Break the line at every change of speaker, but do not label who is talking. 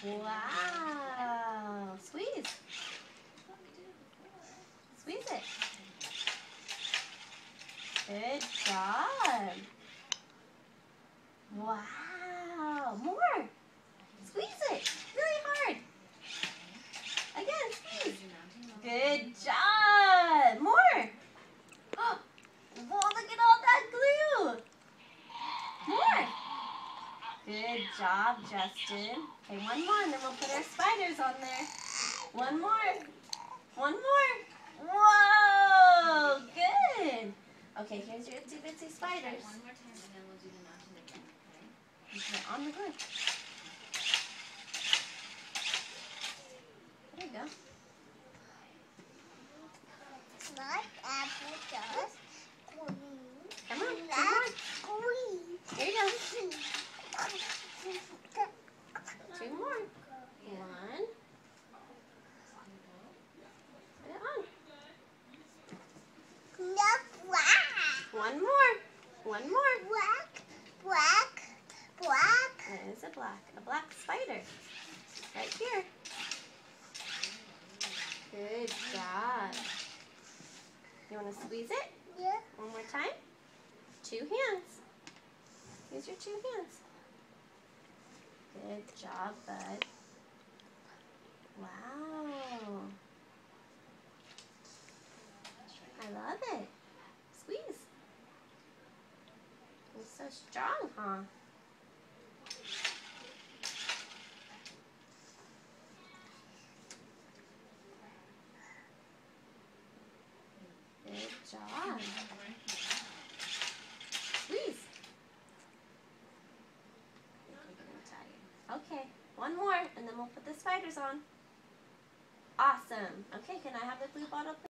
Wow. Squeeze. Squeeze it. Good job. Wow. More. Squeeze it. Really hard. Again, squeeze. Good job. More. Whoa, look at all that glue. More. Good job, Justin. Okay, one more, and then we'll put our spiders on there. One more. One more. Whoa, good. Okay, here's your itsy bitsy spiders.
One more time, and then we'll do the mountain again, okay?
Okay, on the glue. There you go.
Like apple does.
Come on, two more. Here you go. Two more. One. Put it on. One more. One more.
Black.
There's a black spider. Right here. Good job. You want to squeeze it?
Yeah.
One more time. Two hands. Use your two hands. Good job, bud. Wow. I love it. Squeeze. You're so strong, huh? Good job. Squeeze. Okay, one more, and then we'll put the spiders on. Awesome. Okay, can I have the glue bottle, please?